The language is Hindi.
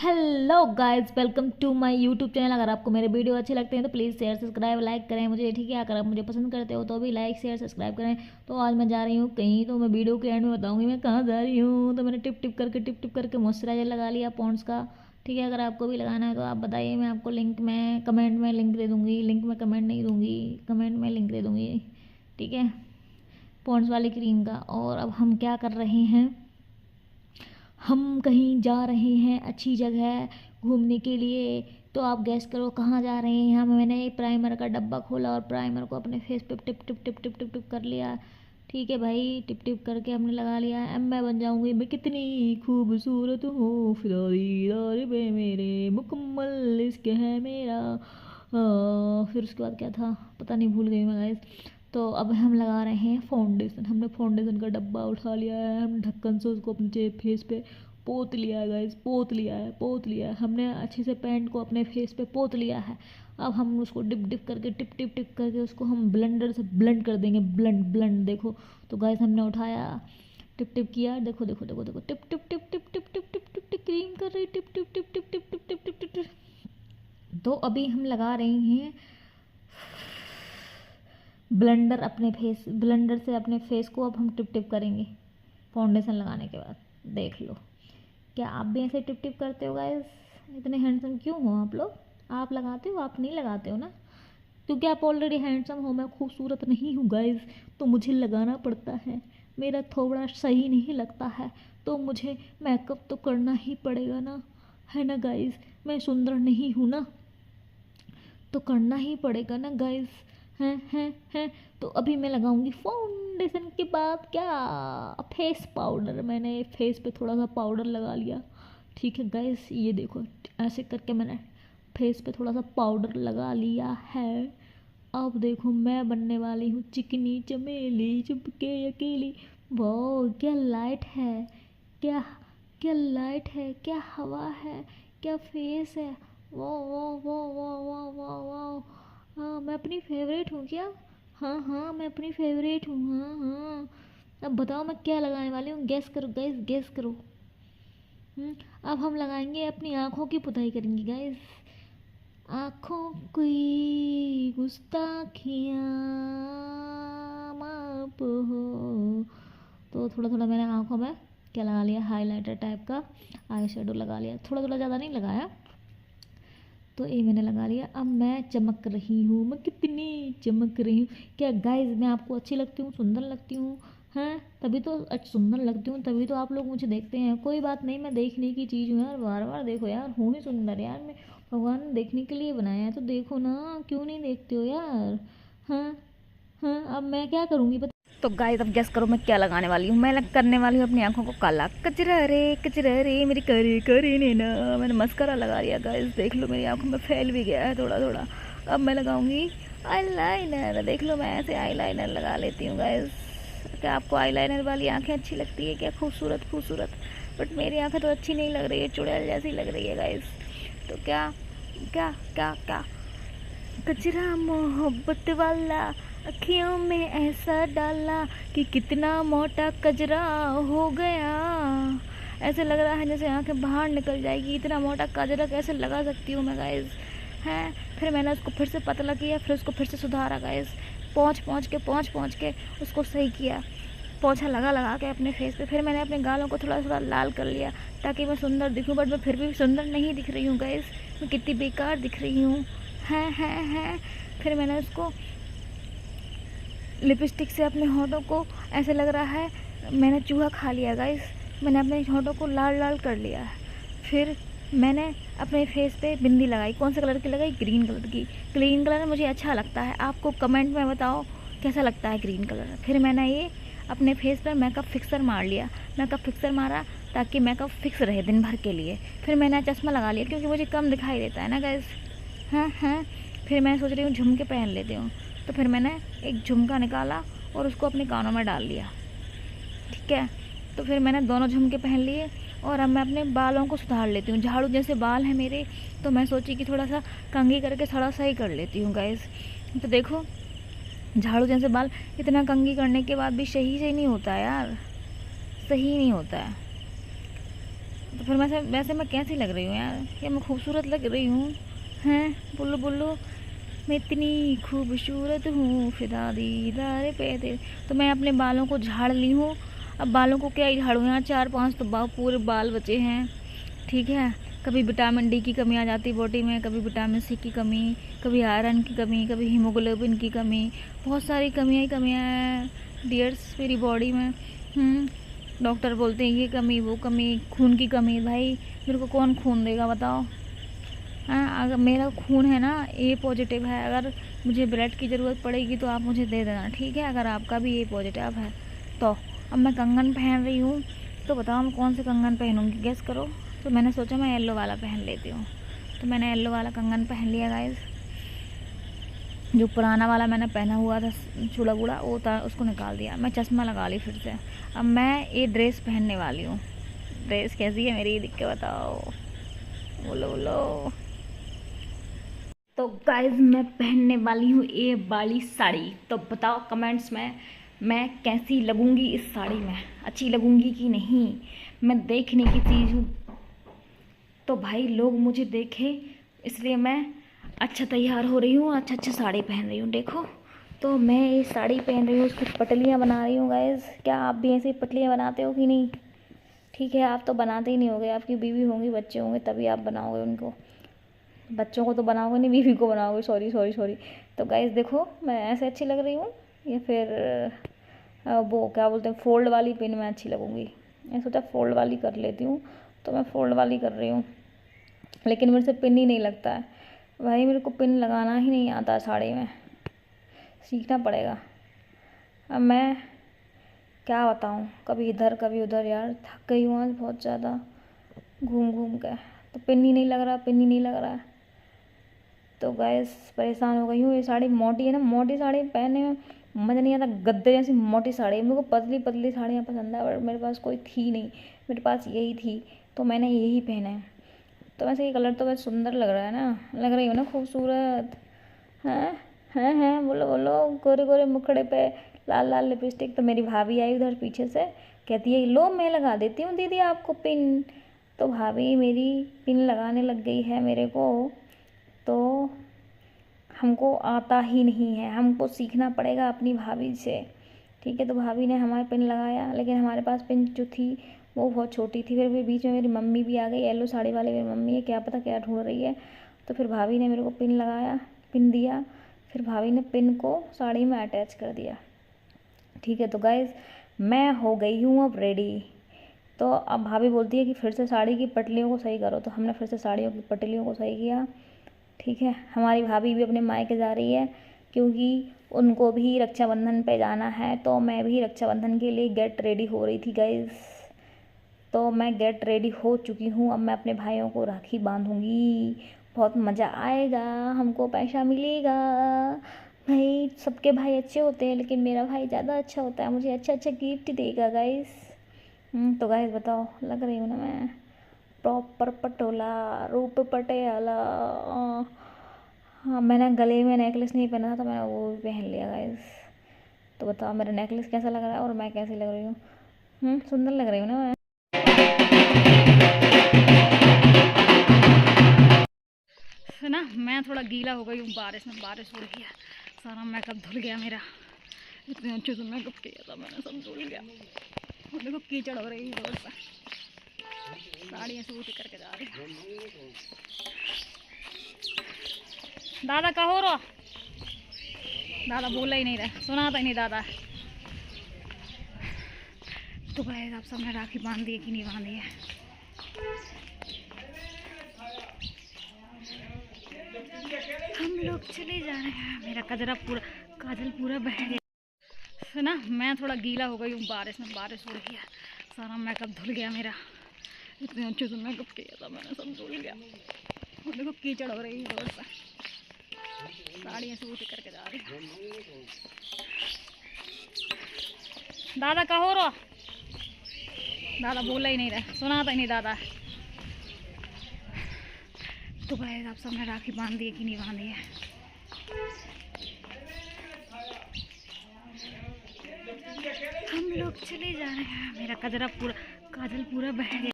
Hello guys, welcome to my YouTube channel. अगर आपको मेरे वीडियो अच्छे लगते हैं तो प्लीज़ शेयर सब्सक्राइब लाइक करें मुझे, ठीक है। अगर आप मुझे पसंद करते हो तो भी लाइक शेयर सब्सक्राइब करें। तो आज मैं जा रही हूँ कहीं, तो मैं वीडियो के एंड में बताऊँगी मैं कहाँ जा रही हूँ। तो मैंने टिप टिप करके मॉइस्चराइजर लगा लिया पॉन्ड्स का, ठीक है। अगर आपको भी लगाना है तो आप बताइए, मैं आपको लिंक में कमेंट में लिंक दे दूँगी। लिंक में कमेंट नहीं दूँगी, कमेंट में लिंक दे दूँगी, ठीक है, पॉन्ड्स वाली क्रीम का। और अब हम क्या कर रहे हैं, हम कहीं जा रहे हैं अच्छी जगह घूमने के लिए। तो आप गैस करो कहाँ जा रहे हैं। हम मैंने प्राइमर का डब्बा खोला और प्राइमर को अपने फेस पे tip tip tip tip tip tip कर लिया, ठीक है भाई। टिप टिप करके हमने लगा लिया। अब मैं बन जाऊंगी मैं कितनी खूबसूरत हूँ, फिदा दीदार पे मेरे, मुकम्मल इश्क है मेरा। फिर उसके बाद क्या था पता नहीं, भूल गई मैं गाइस। तो अब हम लगा रहे हैं फाउंडेशन। हमने फाउंडेशन का डब्बा उठा लिया है, हम ढक्कन से उसको अपने फेस पे पोत लिया है गाइस, पोत लिया है हमने अच्छे से पेंट को अपने फेस पे पोत लिया है। अब हम उसको डिप डिप करके टिप टिप टिप करके उसको हम ब्लेंडर से ब्लेंड कर देंगे, ब्लेंड ब्लेंड। देखो तो गाइस हमने उठाया, टिप टिप किया, देखो देखो देखो देखो, tip tip tip tip tip tip tip tip tip cream कर रही, tip tip tip tip tip tip tip tip tip. तो अभी हम लगा रहे हैं ब्लेंडर अपने फेस, ब्लेंडर से अपने फेस को अब हम टिप टिप करेंगे फाउंडेशन लगाने के बाद। देख लो, क्या आप भी ऐसे टिप टिप करते हो गाइस? इतने हैंडसम क्यों हो आप लोग? आप लगाते हो? आप नहीं लगाते हो ना, क्योंकि आप ऑलरेडी हैंडसम हो। मैं खूबसूरत नहीं हूँ गाइस, तो मुझे लगाना पड़ता है। मेरा थोड़ा सही नहीं लगता है तो मुझे मेकअप तो करना ही पड़ेगा ना, है ना गाइस। मैं सुंदर नहीं हूँ ना, तो करना ही पड़ेगा ना गाइस। हैं। तो अभी मैं लगाऊंगी फाउंडेशन के बाद क्या, फेस पाउडर। मैंने फेस पे थोड़ा सा पाउडर लगा लिया, ठीक है गाइस। ये देखो ऐसे करके मैंने फेस पे थोड़ा सा पाउडर लगा लिया है। अब देखो मैं बनने वाली हूँ चिकनी चमेली चुपके अकेली। वाह क्या लाइट है, क्या क्या लाइट है, क्या हवा है, क्या फेस है। वाह वाह वाह वाह वाह वाह वाह। हाँ मैं अपनी फेवरेट हूँ क्या? हाँ हाँ मैं अपनी फेवरेट हूँ, हाँ हाँ। अब बताओ मैं क्या लगाने वाली हूँ, गैस करो गाइस, गैस करो। अब हम लगाएंगे अपनी आँखों की पुताई करेंगे गाइस। आँखों की गुस्ताखियाँ माप हो। तो थोड़ा थोड़ा मैंने आँखों में क्या लगा लिया, हाइलाइटर टाइप का आई शेडो लगा लिया, थोड़ा थोड़ा, ज़्यादा नहीं लगाया। तो ये मैंने लगा लिया। अब मैं चमक रही हूँ, मैं कितनी चमक रही हूँ। क्या गाइस मैं आपको अच्छी लगती हूँ, सुंदर लगती हूँ? हैं तभी तो सुंदर लगती हूँ, तभी तो आप लोग मुझे देखते हैं। कोई बात नहीं, मैं देखने की चीज़ हूँ यार, बार बार देखो यार, हूँ ही सुंदर यार मैं। भगवान ने देखने के लिए बनाया है तो देखो ना, क्यों नहीं देखते हो यार? हाँ हाँ। अब मैं क्या करूँगी तो गाइस अब गेस करो मैं क्या लगाने वाली हूँ। मैं करने वाली हूँ अपनी आंखों को काला, कचरा रे मेरी करे करे नैना। मैंने मस्करा लगा लिया गाइस, देख लो मेरी आंखों में फैल भी गया है थोड़ा थोड़ा। अब मैं लगाऊंगी आईलाइनर। देख लो मैं ऐसे आईलाइनर लगा लेती हूँ गाइस। क्या आपको आईलाइनर वाली आंखें अच्छी लगती है क्या? खूबसूरत खूबसूरत, बट मेरी आंखें तो अच्छी नहीं लग रही है, चुड़ैल जैसी लग रही है गाइस। तो क्या क्या क्या क्या कचरा मोहब्बत वाला अखियों में ऐसा डाला कि कितना मोटा कचरा हो गया। ऐसे लग रहा है जैसे आंखें बाहर निकल जाएगी, इतना मोटा कचरा कैसे लगा सकती हूँ मैं गाइस, हैं। फिर मैंने उसको फिर से पतला किया, फिर उसको फिर से सुधारा गाइस, पहुँच के उसको सही किया, पोछा लगा लगा के अपने फेस पे। फिर मैंने अपने गालों को थोड़ा थोड़ा लाल कर लिया ताकि मैं सुंदर दिखूं, बट मैं फिर भी सुंदर नहीं दिख रही हूँ गाइस, मैं कितनी बेकार दिख रही हूँ, हैं। फिर मैंने उसको लिपस्टिक से अपने होठों को, ऐसे लग रहा है मैंने चूहा खा लिया गाइस, मैंने अपने होठों को लाल लाल कर लिया है। फिर मैंने अपने फेस पे बिंदी लगाई, कौन से कलर की लगाई? ग्रीन कलर की। ग्रीन कलर मुझे अच्छा लगता है, आपको कमेंट में बताओ कैसा लगता है ग्रीन कलर। फिर मैंने ये अपने फेस पर मेकअप फिक्सर मार लिया, मेकअप फिक्सर मारा ताकि मेकअप फिक्स रहे दिन भर के लिए। फिर मैंने चश्मा लगा लिया क्योंकि मुझे कम दिखाई देता है ना गाइस, हाँ। फिर मैं सोच रही हूँ झुमके पहन लेती हूँ, तो फिर मैंने एक झुमका निकाला और उसको अपने कानों में डाल लिया, ठीक है। तो फिर मैंने दोनों झुमके पहन लिए और अब मैं अपने बालों को सुधार लेती हूँ। झाड़ू जैसे बाल हैं मेरे, तो मैं सोची कि थोड़ा सा कंघी करके थोड़ा सही कर लेती हूँ गाइस। तो देखो झाड़ू जैसे बाल, इतना कंघी करने के बाद भी सही नहीं होता है यार, सही नहीं होता है। तो फिर वैसे मैं कैसी लग रही हूँ यार? क्या मैं खूबसूरत लग रही हूँ? हैं, बोलो बोलो। मैं इतनी खूबसूरत हूँ, फिदा दीदार पे तेरे। तो मैं अपने बालों को झाड़ ली हूँ। अब बालों को क्या ही झाड़ूँ, यहाँ 4-5 तो पूरे बाल बचे हैं। ठीक है, कभी विटामिन डी की कमी आ जाती बॉडी में, कभी विटामिन सी की कमी, कभी आयरन की कमी, कभी हीमोग्लोबिन की कमी। बहुत सारी कमियाँ हैं डियर्स मेरी बॉडी में। डॉक्टर बोलते हैं ये कमी वो कमी, खून की कमी। भाई मेरे को कौन खून देगा बताओ? हाँ, अगर मेरा खून है ना ए पॉजिटिव है, अगर मुझे ब्लड की ज़रूरत पड़ेगी तो आप मुझे दे देना, ठीक है? अगर आपका भी ए पॉजिटिव है तो। अब मैं कंगन पहन रही हूँ, तो बताओ मैं कौन से कंगन पहनूँगी, गेस करो। तो मैंने सोचा मैं येलो वाला पहन लेती हूँ, तो मैंने येलो वाला कंगन पहन लिया गाइस। जो पुराना वाला मैंने पहना हुआ था चूड़ा बूढ़ा वो था, उसको निकाल दिया। मैं चश्मा लगा ली फिर से। अब मैं ये ड्रेस पहनने वाली हूँ। ड्रेस कैसी है मेरी, दिख के बताओ, बोलो बोलो। तो गाइज मैं पहनने वाली हूँ ये वाली साड़ी। तो बताओ कमेंट्स में मैं कैसी लगूंगी इस साड़ी में, अच्छी लगूंगी कि नहीं? मैं देखने की चीज़ हूँ, तो भाई लोग मुझे देखे इसलिए मैं अच्छा तैयार हो रही हूँ, अच्छा साड़ी पहन रही हूँ। देखो तो मैं ये साड़ी पहन रही हूँ, उसकी पटलियाँ बना रही हूँ गाइज। क्या आप भी ऐसी पटलियाँ बनाते हो कि नहीं? ठीक है, आप तो बनाते ही नहीं होगे, आपकी बीवी होंगी, बच्चे होंगे, तभी आप बनाओगे उनको। बच्चों को तो बनाओगे नहीं, बीवी को बनाओगे। Sorry sorry sorry. तो गाइस देखो मैं ऐसे अच्छी लग रही हूँ या फिर वो क्या बोलते हैं फोल्ड वाली पिन में अच्छी लगूंगी? मैं सोचा फोल्ड वाली कर लेती हूँ, तो मैं फोल्ड वाली कर रही हूँ। लेकिन मेरे से पिन ही नहीं लगता है भाई, मेरे को पिन लगाना ही नहीं आता साड़ी में, सीखना पड़ेगा। अब मैं क्या बताऊँ, कभी इधर कभी उधर, यार थक गई हूँ आज बहुत ज़्यादा घूम घूम के। तो पिन ही नहीं लग रहा, पिन ही नहीं लग रहा है। तो गैस परेशान हो गई हूँ। ये साड़ी मोटी है ना, मोटी साड़ी पहनने में मज़ा नहीं आता। गद्दे जैसी मोटी साड़ी, मेरे को पतली पतली साड़ियाँ पसंद है, पर मेरे पास कोई थी नहीं, मेरे पास यही थी तो मैंने यही पहना है। तो वैसे ये कलर तो वैसे सुंदर लग रहा है ना, लग रही हो ना खूबसूरत? हैं बोलो बोलो। गोरे गोरे मुखड़े पे लाल लाल लिपस्टिक। तो मेरी भाभी आई उधर पीछे से, कहती है लो मैं लगा देती हूँ दीदी आपको पिन। तो भाभी मेरी पिन लगाने लग गई है मेरे को, तो हमको आता ही नहीं है, हमको सीखना पड़ेगा अपनी भाभी से। ठीक है, तो भाभी ने हमारे पिन लगाया, लेकिन हमारे पास पिन जो थी वो बहुत छोटी थी। फिर भी बीच में मेरी मम्मी भी आ गई, येलो साड़ी वाली मेरी मम्मी है, क्या पता क्या ढूंढ रही है। तो फिर भाभी ने मेरे को पिन लगाया, पिन दिया, फिर भाभी ने पिन को साड़ी में अटैच कर दिया। ठीक है, तो गाइज़ मैं हो गई हूँ अब रेडी। तो अब भाभी बोलती है कि फिर से साड़ी की पटलियों को सही करो, तो हमने फिर से साड़ियों की पटलियों को सही किया। ठीक है, हमारी भाभी भी अपने मायके जा रही है, क्योंकि उनको भी रक्षाबंधन पे जाना है। तो मैं भी रक्षाबंधन के लिए गेट रेडी हो रही थी गाइस। तो मैं गेट रेडी हो चुकी हूँ, अब मैं अपने भाइयों को राखी बांधूंगी, बहुत मज़ा आएगा, हमको पैसा मिलेगा। भाई सबके भाई अच्छे होते हैं, लेकिन मेरा भाई ज़्यादा अच्छा होता है, मुझे अच्छा अच्छा गिफ्ट देगा गाइस। तो गाइस बताओ लग रही हूँ ना मैं प्रॉपर पटोला, रूप पटियाला। हाँ, मैंने गले में नेकलेस नहीं पहना था, तो मैंने वो भी पहन लिया गाइस। तो बताओ मेरा नेकलेस कैसा लग रहा है और मैं कैसी लग रही हूँ? सुंदर लग रही हूँ ना मैं? ना मैं थोड़ा गीला हो गई हूँ बारिश में, बारिश हो रही है, सारा मेकअप धुल गया मेरा। इतने अच्छे से मेकअप किया था मैंने, सब धुल गया। और देखो कीचड़ हो रही है रोड पर, साड़ी ऐसे ऊँची करके जा रही है। दादा का हो रहा, दादा बोला ही नहीं रहा, सुना था ही नहीं दादा। तो भाई आप सबने राखी बांध दी है कि नहीं बांधी है? हम लोग चले जा रहे हैं, मेरा कजरा पूरा, काजल पूरा बह गया ना। मैं थोड़ा गीला हो गई हूँ बारिश में, बारिश हो रही है, सारा मेकअप धुल गया मेरा। इतने अच्छे से मेकअप किया था मैंने, सब धुल गया। और देखो कीचड़ हो रही है रोड पर, साड़ी ऐसे ऊँची करके जा रही है। दादा का हो रहा, दादा बोला ही नहीं रहा, सुना था ही नहीं दादा। तो भाई आप सबने राखी बांध दी है कि नहीं बांधी है? हम लोग चले जा रहे हैं, मेरा कजरा पूरा, काजल पूरा बह गया।